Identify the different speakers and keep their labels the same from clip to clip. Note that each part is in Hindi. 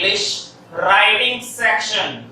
Speaker 1: English writing section.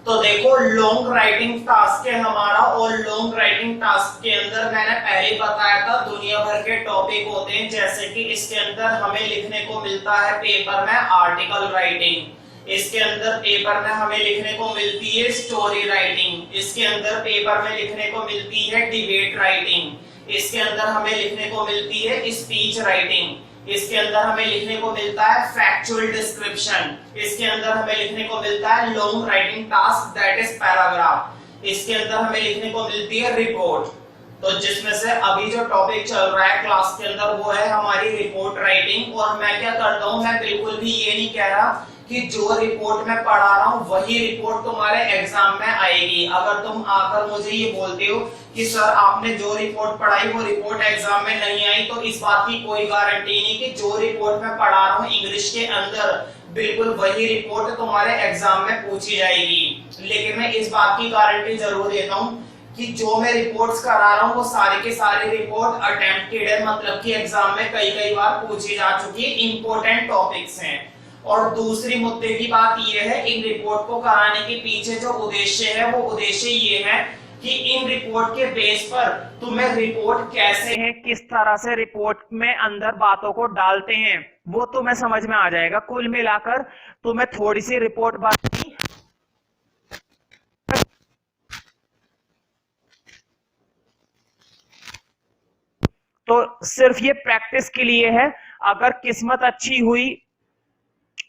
Speaker 1: तो देखो लॉन्ग राइटिंग टास्क है हमारा, और लॉन्ग राइटिंग टास्क के अंदर मैंने पहले बताया था दुनिया भर के टॉपिक होते हैं, जैसे कि इसके अंदर हमें लिखने को मिलता है पेपर में आर्टिकल राइटिंग, इसके अंदर पेपर में हमें लिखने को मिलती है स्टोरी राइटिंग, इसके अंदर पेपर में लिखने को मिलती है डिबेट राइटिंग, इसके अंदर हमें लिखने को मिलती है स्पीच राइटिंग, इसके अंदर हमें लिखने को मिलता है फैक्चुअल डिस्क्रिप्शन, इसके अंदर हमें लिखने को मिलता है long writing task that is paragraph, इसके अंदर हमें लिखने को मिलती है रिपोर्ट। तो जिसमें से अभी जो टॉपिक चल रहा है क्लास के अंदर वो है हमारी रिपोर्ट राइटिंग। और मैं क्या करता हूं, मैं बिल्कुल भी ये नहीं कह रहा कि जो रिपोर्ट मैं पढ़ा रहा हूं वही रिपोर्ट तुम्हारे एग्जाम में आएगी। अगर तुम आकर मुझे ये बोलते हो कि सर आपने जो रिपोर्ट पढ़ाई वो रिपोर्ट एग्जाम में नहीं आई, तो इस बात की कोई गारंटी नहीं कि जो रिपोर्ट मैं पढ़ा रहा हूँ इंग्लिश के अंदर बिल्कुल वही रिपोर्ट तुम्हारे एग्जाम में पूछी जाएगी। लेकिन मैं इस बात की गारंटी जरूर देता हूँ कि जो मैं रिपोर्ट्स करा रहा हूँ वो सारी की सारी रिपोर्ट अटेम्प्टेड है, मतलब कि एग्जाम में कई कई बार पूछी जा चुकी है, इंपॉर्टेंट टॉपिक्स हैं। और दूसरी मुद्दे की बात यह है इन रिपोर्ट को कराने के पीछे जो उद्देश्य है वो उद्देश्य ये है कि इन रिपोर्ट के बेस पर तुम्हें रिपोर्ट कैसे है, किस तरह से रिपोर्ट में अंदर बातों को डालते हैं वो तुम्हें समझ में आ जाएगा। कुल मिलाकर तुम्हें थोड़ी सी रिपोर्ट बनानी, तो सिर्फ ये प्रैक्टिस के लिए है। अगर किस्मत अच्छी हुई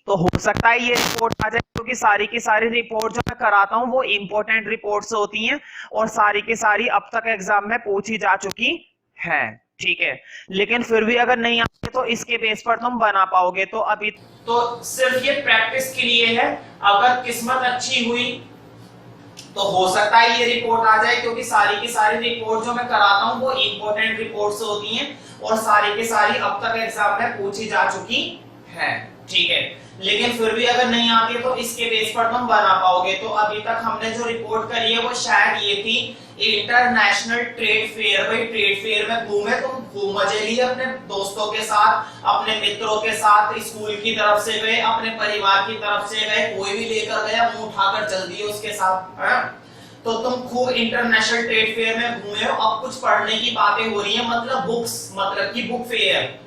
Speaker 1: तो हो सकता है ये रिपोर्ट आ जाए, क्योंकि सारी की सारी रिपोर्ट जो मैं कराता हूँ वो इंपॉर्टेंट रिपोर्ट्स होती हैं और सारी की सारी अब तक एग्जाम में पूछी जा चुकी है, ठीक है। लेकिन फिर भी अगर नहीं आते तो इसके बेस पर तुम बना पाओगे। तो अभी तो सिर्फ ये प्रैक्टिस के लिए है, अगर किस्मत अच्छी हुई तो हो सकता है ये रिपोर्ट आ जाए, क्योंकि सारी की सारी रिपोर्ट जो मैं कराता हूँ वो इंपॉर्टेंट रिपोर्ट्स होती हैं और सारी की सारी अब तक एग्जाम में पूछी जा चुकी है, ठीक है। लेकिन फिर भी अगर नहीं आती तो इसके बेस पर तुम बना पाओगे। तो अभी तक हमने जो रिपोर्ट करी है वो शायद ये थी इंटरनेशनल ट्रेड फेयर। भाई ट्रेड फेयर में घूमे तुम, खूब मजे लिए अपने दोस्तों के साथ, अपने मित्रों के साथ, स्कूल की तरफ से गए, अपने परिवार की तरफ से गए, कोई भी लेकर गया मुंह उठाकर चल दिए उसके साथ, है? तो तुम खूब इंटरनेशनल ट्रेड फेयर में घूमे हो। अब कुछ पढ़ने की बातें हो रही है, मतलब बुक्स, मतलब की बुक फेयर।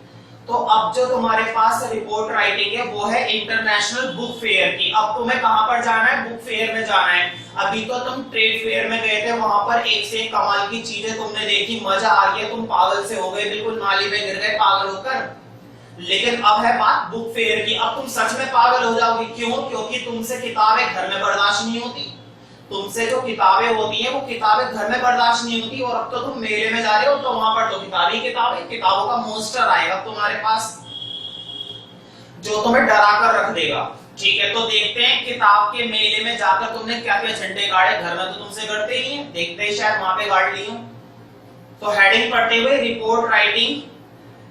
Speaker 1: तो अब जो तुम्हारे पास रिपोर्ट राइटिंग है वो है इंटरनेशनल बुक फेयर की। अब तुम्हें कहां पर जाना है, बुक फेयर में जाना है। अभी तो तुम ट्रेड फेयर में गए थे, वहां पर एक से एक कमाल की चीजें तुमने देखी, मजा आ गया, तुम पागल से हो गए, बिल्कुल नाली में गिर गए पागल होकर। लेकिन अब है बात बुक फेयर की। अब तुम सच में पागल हो जाओगे, क्यों? क्योंकि तुमसे किताबें घर में बर्दाश्त नहीं होती, तुमसे जो किताबें होती हैं वो किताबें घर में बर्दाश्त नहीं होती, और अब तो तुम मेले में जा रहे हो तो वहां पर तो किताबें किताबें, किताबों का मॉन्स्टर आएगा तुम्हारे पास जो तुम्हें डरा कर रख देगा, ठीक है। तो देखते हैं किताब के मेले में जाकर तुमने क्या क्या झंडे गाड़े, घर में तो तुमसे गड़ते ही नहीं है, देखते ही शायद वहां पे गाड़ लिए हो। तो हेडिंग पढ़ते हुए रिपोर्ट राइटिंग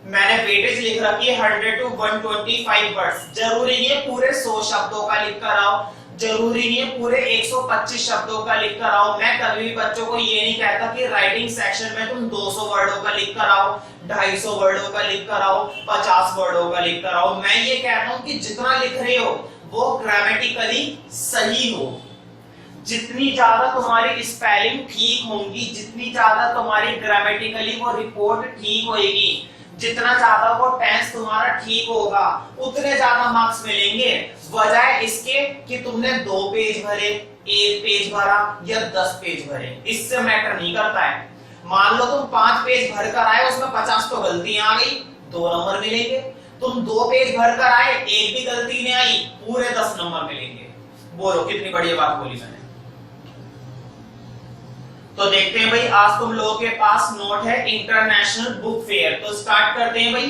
Speaker 1: मैंने वेटेज लिख रखी है 100 to 125 वर्ड्स। जरूरी नहीं है पूरे 100 शब्दों का लिख कर आओ, जरूरी नहीं है पूरे 125 शब्दों का लिख कर आओ। मैं कभी भी बच्चों को ये नहीं कहता कि राइटिंग सेक्शन में तुम 200 वर्डों का लिख कर आओ, 250 वर्डों का लिख कर आओ, 50 वर्डों का लिख कर आओ। मैं ये कहता हूं कि जितना लिख रहे हो वो ग्रामेटिकली सही हो, जितनी ज्यादा तुम्हारी स्पेलिंग ठीक होंगी, जितनी ज्यादा तुम्हारी ग्रामेटिकली वो रिपोर्ट ठीक होगी, जितना ज्यादा वो टेंस तुम्हारा ठीक होगा, उतने ज्यादा मार्क्स मिलेंगे। बजाय इसके कि तुमने 2 पेज भरे, 1 पेज भरा या 10 पेज भरे, इससे मैटर नहीं करता है। मान लो तुम 5 पेज भर कर आए, उसमें 50 तो गलतियां आ गई, 2 नंबर मिलेंगे। तुम 2 पेज भर कर आए, एक भी गलती नहीं आई, पूरे 10 नंबर मिलेंगे। बोलो कितनी बढ़िया बात बोली मैंने। तो देखते हैं भाई, आज तुम लोगों के पास नोट है इंटरनेशनल बुक फेयर। तो स्टार्ट करते हैं भाई।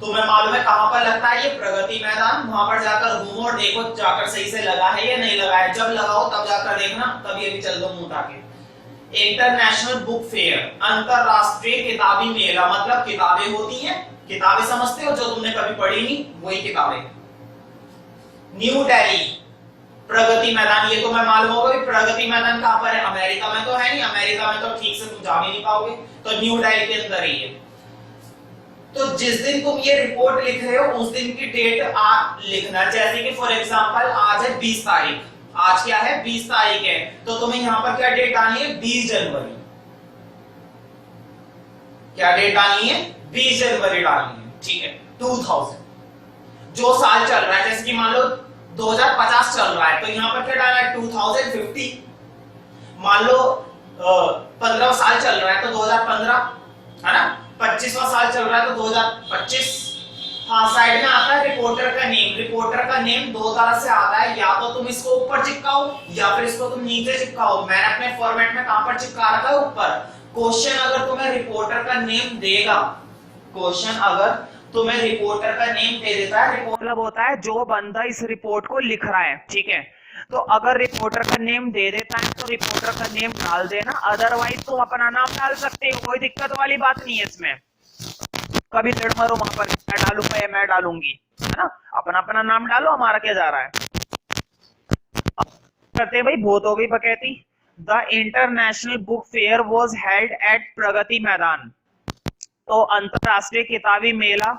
Speaker 1: तुम्हें मालूम है कहां पर लगता है ये? प्रगति मैदान। वहां पर जाकर घूमो और देखो जाकर सही से लगा है या नहीं लगा है। जब लगाओ तब जाकर देखना, तब ये भी चल दो मुंह उठा के। इंटरनेशनल बुक फेयर, अंतरराष्ट्रीय किताबी मेला, मतलब किताबें होती हैं, किताबें समझते हो जो तुमने कभी पढ़ी नहीं, वही किताबें। न्यू दिल्ली, प्रगति मैदान, ये तो मैं मालूम होगा भी प्रगति मैदान कहां पर है? अमेरिका में तो है नहीं, अमेरिका में तो ठीक से तुम जा भी नहीं पाओगे, तो न्यू दिल्ली के अंदर ही है। तो जिस दिन तुम ये रिपोर्ट लिख रहे हो उस दिन की डेट आप लिखना। जैसे कि फॉर एग्जांपल आज है 20 तारीख, आज क्या है 20 तारीख है, तो तुम्हें यहां पर क्या डेट डालनी है 20 जनवरी। क्या डेट डालनी है 20 जनवरी डालनी है, ठीक है। 2000 जो साल चल रहा है, जैसे कि मान लो 2050 चल रहा है तो यहां पर क्या डालना है 2050। मान लो 15 साल चल रहा है तो 2015 है ना, 25वां साल चल रहा है तो 2025। हाँ, साइड में आता है रिपोर्टर का नेम। रिपोर्टर का नेम दो तरह से आता है, या तो तुम इसको ऊपर चिपकाओ या फिर इसको तुम नीचे चिपकाओ। मैंने अपने फॉर्मेट में कहां पर चिपका रखा है ऊपर। क्वेश्चन अगर तुम्हें रिपोर्टर का नेम देगा, क्वेश्चन अगर तुम्हें रिपोर्टर का नेम दे देता है, मतलब होता है जो बंदा इस रिपोर्ट को लिख रहा है, ठीक है। तो अगर रिपोर्टर का नेम दे देता है तो रिपोर्टर का नेम डाल देना, अदरवाइज तुम अपना नाम डाल सकते हो, कोई दिक्कत वाली बात नहीं है इसमें। कभी लड़ मरो वहां पर मैं डालूंगा या मैं डालूंगी, है ना। अपना अपना नाम डालो, हमारा क्या जा रहा है। करते भाई, बहुत हो गई बकैती। The international book fair was held at Pragati Maidan. तो अंतरराष्ट्रीय किताबी मेला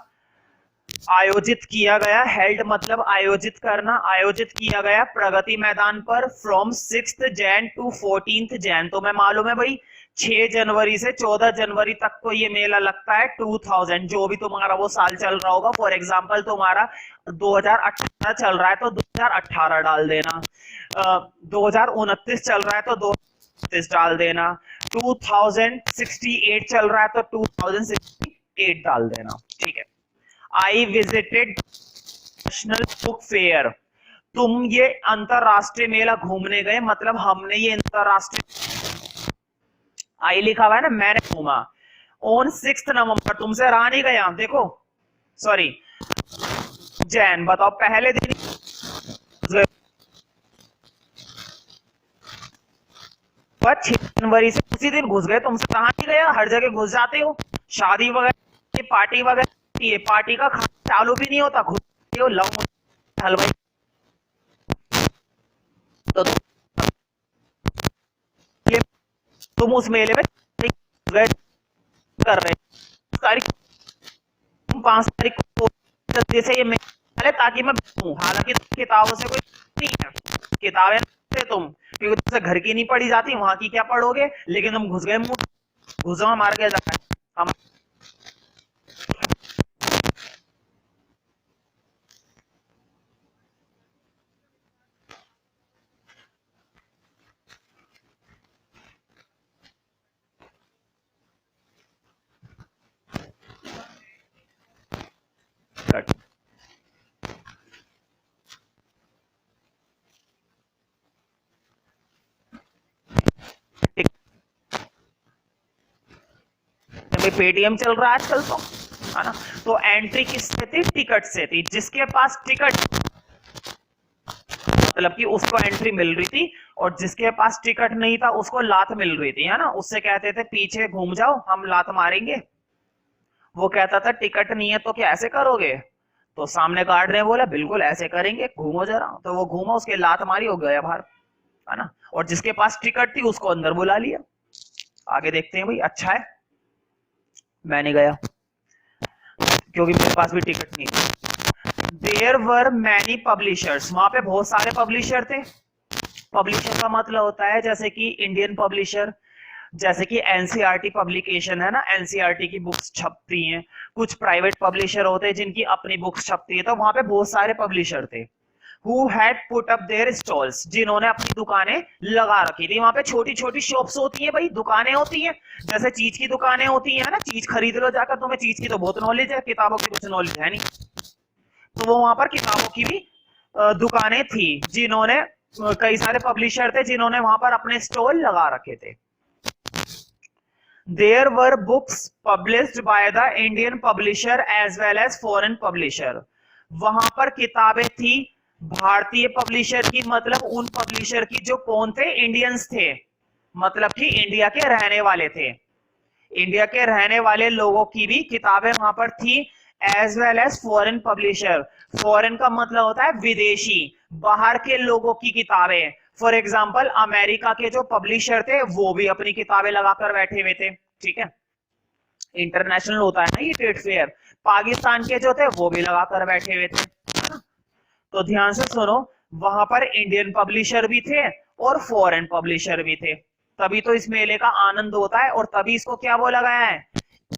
Speaker 1: आयोजित किया गया, हेल्ड मतलब आयोजित करना, आयोजित किया गया प्रगति मैदान पर फ्रॉम 6 जैन टू 14 जैन। तो मैं मालूम है भाई 6 जनवरी से 14 जनवरी तक को ये मेला लगता है। 2000 जो भी तुम्हारा वो साल चल रहा होगा, फॉर एग्जांपल तुम्हारा 2018 चल रहा है तो 2018 डाल देना, 2029 चल रहा है तो 2029 डाल देना, 2068 चल रहा है तो 2068 डाल देना, ठीक है। I visited national book fair. तुम ये अंतरराष्ट्रीय मेला घूमने गए, मतलब हमने ये अंतरराष्ट्रीय, आई लिखा हुआ है ना, मैंने घूमा। ऑन 6 नवंबर, तुमसे रहा नहीं गया, देखो सॉरी जैन, बताओ पहले दिन 6 जनवरी से उसी दिन घुस गए, तुमसे रहा नहीं गया। हर जगह घुस जाते हो, शादी वगैरह पार्टी वगैरह, ये पार्टी का खाना चालू भी नहीं होता, घुस हो लव हलवाई। तो तुम उस मेले में कर रहे तारीख, तुम 5 तारीख को जल्दी से ये मेले, ताकि मैं बैठूं। हालांकि किताबों से कोई नहीं है, किताबें से तुम क्योंकि तुमसे घर की नहीं पढ़ी जाती, वहां की क्या पढ़ोगे, लेकिन तुम घुस गए मुंह, घुसो, हमारा क्या जाता है। हम पेटीएम चल रहा है आजकल तो, है ना। तो एंट्री किससे थी, टिकट से थी। जिसके पास टिकट, मतलब कि उसको एंट्री मिल रही थी, और जिसके पास टिकट नहीं था उसको लात मिल रही थी, है ना। उससे कहते थे पीछे घूम जाओ, हम लात मारेंगे। वो कहता था टिकट नहीं है तो क्या ऐसे करोगे, तो सामने गार्ड ने बोला बिल्कुल ऐसे करेंगे, घूमो जरा। तो वो घूमा, उसके लात मारी, हो गया बाहर, है ना। और जिसके पास टिकट थी उसको अंदर बुला लिया। आगे देखते हैं भाई। अच्छा है, मैं नहीं गया क्योंकि मेरे पास भी टिकट नहीं था। देयर वर मैनी पब्लिशर्स, वहां पे बहुत सारे पब्लिशर थे। पब्लिशर का मतलब होता है जैसे कि इंडियन पब्लिशर, जैसे कि एनसीईआरटी पब्लिकेशन है ना, एनसीईआरटी की बुक्स छपती हैं। कुछ प्राइवेट पब्लिशर होते हैं जिनकी अपनी बुक्स छपती है, तो वहां पे बहुत सारे पब्लिशर थे। Who had put up their stalls, जिन्होंने अपनी दुकानें लगा रखी थी। वहां पे छोटी छोटी शॉप्स होती है भाई, दुकानें होती हैं, जैसे चीज की दुकानें होती है ना, चीज खरीद लो जाकर। तुम्हें चीज की तो बहुत नॉलेज है, किताबों की कुछ नॉलेज है नहीं। तो वो वहां पर किताबों की भी दुकानें थी, जिन्होंने कई सारे पब्लिशर थे जिन्होंने वहां पर अपने स्टॉल लगा रखे थे। There were books published by the Indian publisher as well as foreign publisher. वहां पर किताबें थी भारतीय पब्लिशर की, मतलब उन पब्लिशर की जो कौन थे, इंडियंस थे, मतलब कि इंडिया के रहने वाले थे। इंडिया के रहने वाले लोगों की भी किताबें वहां पर थी, as well as foreign publisher. Foreign का मतलब होता है विदेशी, बाहर के लोगों की किताबें। फॉर एग्जाम्पल अमेरिका के जो पब्लिशर थे वो भी अपनी किताबें लगाकर बैठे हुए थे, ठीक है। इंटरनेशनल होता है ना ये ट्रेड फेयर। पाकिस्तान के जो थे वो भी लगा कर बैठे हुए थे, है ना। तो ध्यान से सुनो, वहां पर इंडियन पब्लिशर भी थे और फॉरेन पब्लिशर भी थे, तभी तो इस मेले का आनंद होता है और तभी इसको क्या बोला गया है,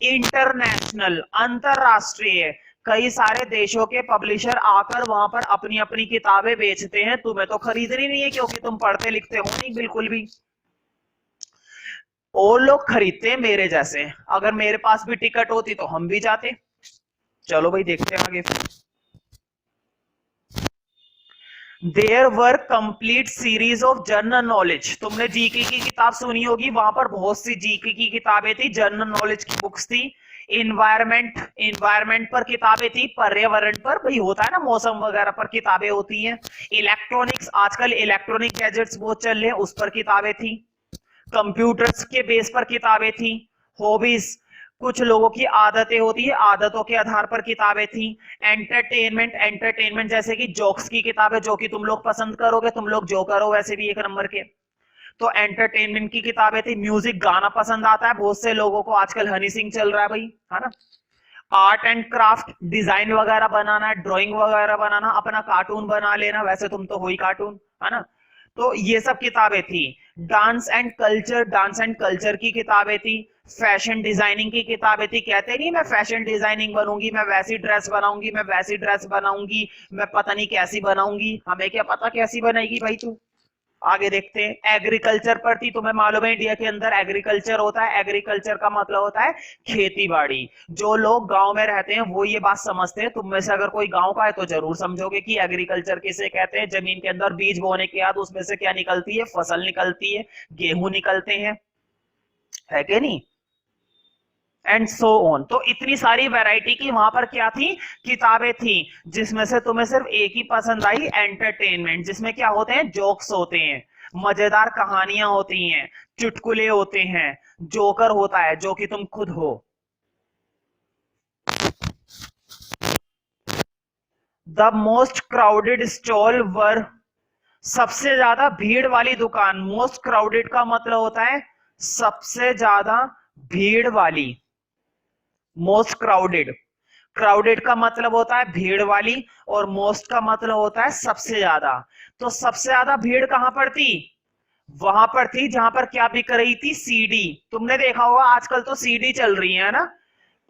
Speaker 1: इंटरनेशनल, अंतरराष्ट्रीय। कई सारे देशों के पब्लिशर आकर वहां पर अपनी अपनी किताबें बेचते हैं, तुम्हें तो खरीदनी नहीं है क्योंकि तुम पढ़ते लिखते हो नहीं बिल्कुल भी। और लोग खरीदते हैं मेरे जैसे, अगर मेरे पास भी टिकट होती तो हम भी जाते। चलो भाई देखते हैं आगे फिर। There were complete series of general knowledge, तुमने जीके की किताब सुनी होगी, वहां पर बहुत सी जीके की किताबें थी, जनरल नॉलेज की बुक्स थी। इन्वायरमेंट पर किताबें थी, पर्यावरण पर, भाई होता है ना मौसम वगैरह पर किताबें होती हैं। इलेक्ट्रॉनिक्स, आजकल इलेक्ट्रॉनिक गैजेट्स बहुत चल रहे हैं, उस पर किताबें थी। कंप्यूटर्स के बेस पर किताबें थी। हॉबीज, कुछ लोगों की आदतें होती है, आदतों के आधार पर किताबें थी। एंटरटेनमेंट जैसे कि जोक्स की किताबें, जो कि तुम लोग पसंद करोगे, तुम लोग जो करो वैसे भी एक नंबर के, तो एंटरटेनमेंट की किताबें थी। म्यूजिक, गाना पसंद आता है बहुत से लोगों को, आजकल हनी सिंह चल रहा है भाई, है ना। आर्ट एंड क्राफ्ट, डिजाइन वगैरह बनाना, ड्राइंग वगैरह बनाना, अपना कार्टून बना लेना, वैसे तुम तो हो ही कार्टून, है ना। तो ये सब किताबें थी। डांस एंड कल्चर की किताबें थी। फैशन डिजाइनिंग की किताबें थी, कहते नहीं मैं फैशन डिजाइनिंग बनूंगी, मैं वैसी ड्रेस बनाऊंगी, मैं वैसी ड्रेस बनाऊंगी, मैं पता नहीं कैसी बनाऊंगी, हमें क्या पता कैसी बनाएगी भाई तू। आगे देखते हैं। एग्रीकल्चर पर थी, तुम्हें मालूम है इंडिया के अंदर एग्रीकल्चर होता है, एग्रीकल्चर का मतलब होता है खेती बाड़ी। जो लोग गांव में रहते हैं वो ये बात समझते हैं, तुम में से अगर कोई गांव का है तो जरूर समझोगे कि एग्रीकल्चर किसे कहते हैं। जमीन के अंदर बीज बोने के बाद उसमें से क्या निकलती है, फसल निकलती है, गेहूं निकलते हैं, है कि नहीं, एंड सो ऑन। तो इतनी सारी वैरायटी की वहां पर क्या थी, किताबें थी, जिसमें से तुम्हें सिर्फ एक ही पसंद आई, एंटरटेनमेंट, जिसमें क्या होते हैं, जोक्स होते हैं, मजेदार कहानियां होती हैं, चुटकुले होते हैं, जोकर होता है जो कि तुम खुद हो। द मोस्ट क्राउडेड स्टॉल वर, सबसे ज्यादा भीड़ वाली दुकान। मोस्ट क्राउडेड का मतलब होता है सबसे ज्यादा भीड़ वाली। मोस्ट क्राउडेड, क्राउडेड का मतलब होता है भीड़ वाली और मोस्ट का मतलब होता है सबसे ज्यादा। तो सबसे ज्यादा भीड़ कहां पर थी, वहां पर थी जहां पर क्या बिक रही थी, सीडी। तुमने देखा होगा आजकल तो सीडी चल रही है ना,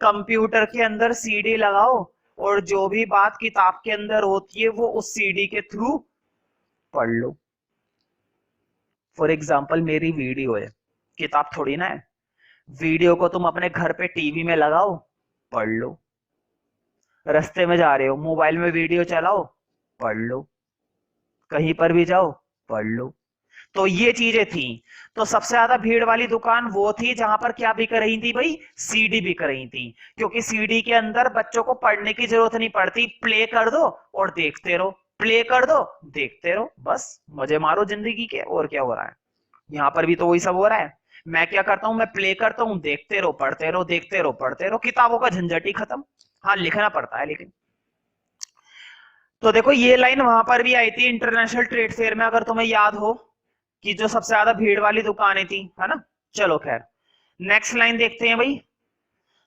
Speaker 1: कंप्यूटर के अंदर सीडी लगाओ और जो भी बात किताब के अंदर होती है वो उस सीडी के थ्रू पढ़ लो। फॉर एग्जाम्पल मेरी वीडियो है, किताब थोड़ी ना है। वीडियो को तुम अपने घर पे टीवी में लगाओ, पढ़ लो। रास्ते में जा रहे हो, मोबाइल में वीडियो चलाओ, पढ़ लो। कहीं पर भी जाओ, पढ़ लो। तो ये चीजें थी। तो सबसे ज्यादा भीड़ वाली दुकान वो थी जहां पर क्या बिक रही थी भाई, सीडी बिक रही थी। क्योंकि सीडी के अंदर बच्चों को पढ़ने की जरूरत नहीं पड़ती, प्ले कर दो और देखते रहो, प्ले कर दो देखते रहो, बस मजे मारो जिंदगी के। और क्या हो रहा है, यहाँ पर भी तो वही सब हो रहा है। मैं क्या करता हूँ, मैं प्ले करता हूँ, देखते रहो पढ़ते रहो, देखते रहो पढ़ते रहो, किताबों का झंझट ही खत्म। हाँ लिखना पड़ता है लेकिन। तो देखो ये लाइन वहां पर भी आई थी इंटरनेशनल ट्रेड फेयर में, अगर तुम्हें याद हो, कि जो सबसे ज्यादा भीड़ वाली दुकानें थी, है ना। चलो खैर, नेक्स्ट लाइन देखते हैं भाई।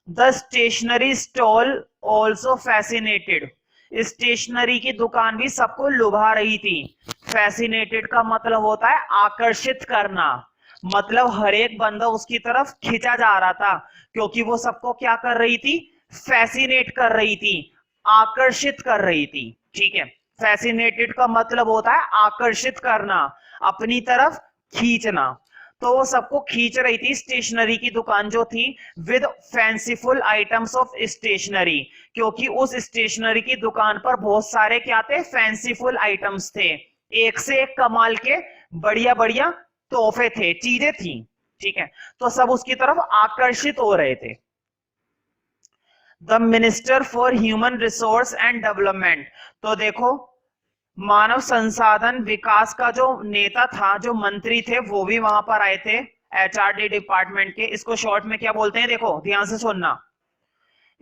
Speaker 1: The stationery stall also fascinated, stationery की दुकान भी सबको लुभा रही थी। फैसिनेटेड का मतलब होता है आकर्षित करना, मतलब हर एक बंदा उसकी तरफ खिंचा जा रहा था, क्योंकि वो सबको क्या कर रही थी, फैसिनेट कर रही थी, आकर्षित कर रही थी। ठीक है, फैसिनेटेड का मतलब होता है आकर्षित करना, अपनी तरफ खींचना। तो वो सबको खींच रही थी स्टेशनरी की दुकान जो थी, with fanciful items of stationery, क्योंकि उस स्टेशनरी की दुकान पर बहुत सारे क्या थे, फैंसीफुल आइटम्स थे, एक से एक कमाल के बढ़िया बढ़िया तोहफे थे, चीजें थी। ठीक है, तो सब उसकी तरफ आकर्षित हो रहे थे। The minister for human resource and development, तो देखो मानव संसाधन विकास का जो नेता था, जो मंत्री थे, वो भी वहां पर आए थे, एचआरडी डिपार्टमेंट के। इसको शॉर्ट में क्या बोलते हैं, देखो ध्यान से सुनना,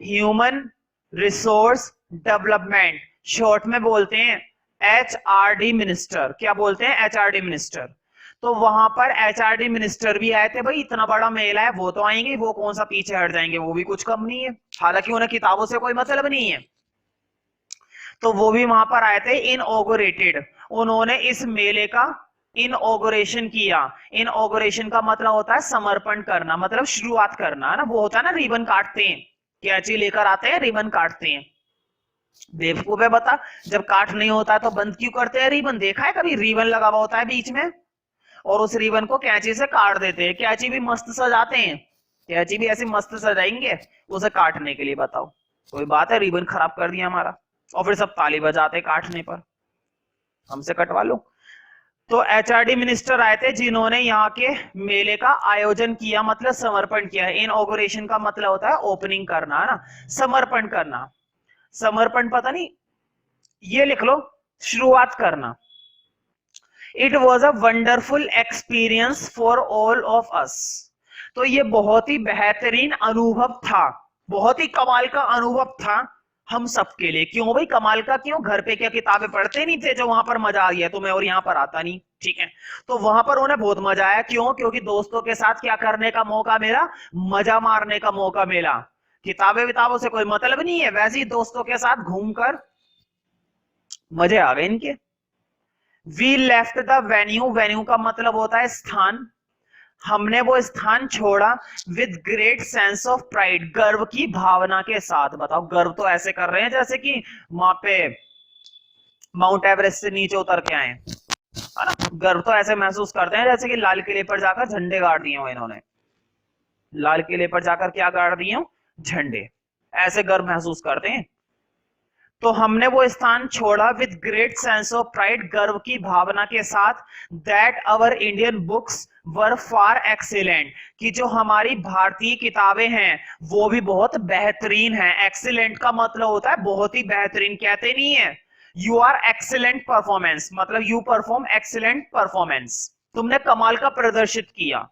Speaker 1: ह्यूमन रिसोर्स डेवलपमेंट, शॉर्ट में बोलते हैं एचआरडी मिनिस्टर। क्या बोलते हैं, एचआरडी मिनिस्टर। तो वहां पर एचआरडी मिनिस्टर भी आए थे। भाई इतना बड़ा मेला है, वो तो आएंगे, वो कौन सा पीछे हट जाएंगे, वो भी कुछ कम नहीं है, हालांकि उन्हें किताबों से कोई मतलब नहीं है। तो वो भी वहां पर आए थे, इनऑगरेटेड, उन्होंने इस मेले का इनऑगरेशन किया। इनऑगरेशन का मतलब होता है समर्पण करना, मतलब शुरुआत करना, है ना, वो होता है ना रिबन काटते हैं, कैंची लेकर आते हैं, रिबन काटते हैं। बेवकूफ है, बता, जब काट नहीं होता है तो बंद क्यों करते हैं रिबन? देखा है कभी? रिबन लगा हुआ होता है बीच में और उस रिबन को कैंची से काट देते हैं। कैंची भी मस्त सजाते हैं, कैंची भी ऐसे मस्त सजाएंगे उसे काटने के लिए, बताओ कोई बात है? रिबन खराब कर दिया हमारा, और फिर सब ताली बजाते काटने पर, हमसे कटवा लो। तो एचआरडी मिनिस्टर आए थे जिन्होंने यहाँ के मेले का आयोजन किया, मतलब समर्पण किया। इनऑगरेशन का मतलब होता है ओपनिंग करना, है ना, समर्पण करना। समर्पण पता नहीं, ये लिख लो, शुरुआत करना। It was a wonderful experience for all of us. तो ये बहुत ही बेहतरीन अनुभव था, बहुत ही कमाल का अनुभव था हम सबके लिए। क्यों भाई कमाल का? क्यों? घर पे क्या किताबें पढ़ते नहीं थे जो वहां पर मजा आ गया तुम्हें और यहाँ पर आता नहीं? ठीक है, तो वहां पर उन्हें बहुत मजा आया। क्यों? क्योंकि दोस्तों के साथ क्या करने का मौका मिला? मजा मारने का मौका मिला। किताबें विताबों से कोई मतलब नहीं है, वैसे ही दोस्तों के साथ घूमकर मजे आ गए इनके। We left the venue, venue का मतलब होता है स्थान, हमने वो स्थान छोड़ा with great sense of pride, गर्व की भावना के साथ। बताओ, गर्व तो ऐसे कर रहे हैं जैसे कि वहां पे माउंट एवरेस्ट से नीचे उतर के आए, है ना। गर्व तो ऐसे महसूस करते हैं जैसे कि लाल किले पर जाकर झंडे गाड़ दिए हो इन्होंने, लाल किले पर जाकर क्या गाड़ दिए हो? झंडे, ऐसे गर्व महसूस करते हैं। तो हमने वो स्थान छोड़ा with great sense of pride, गर्व की भावना के साथ, that our Indian books were far excellent, कि जो हमारी भारतीय किताबें हैं वो भी बहुत बेहतरीन हैं। एक्सीलेंट का मतलब होता है बहुत ही बेहतरीन, कहते नहीं है यू आर एक्सीलेंट परफॉर्मेंस, मतलब यू परफॉर्म एक्सीलेंट परफॉर्मेंस, तुमने कमाल का प्रदर्शित किया।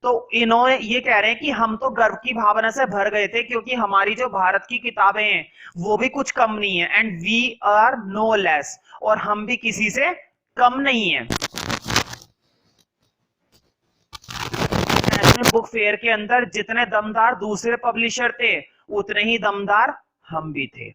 Speaker 1: तो इन्होंने ये कह रहे हैं कि हम तो गर्व की भावना से भर गए थे क्योंकि हमारी जो भारत की किताबें हैं वो भी कुछ कम नहीं है, and we are no less, और हम भी किसी से कम नहीं है। नेशनल बुक फेयर के अंदर जितने दमदार दूसरे पब्लिशर थे उतने ही दमदार हम भी थे।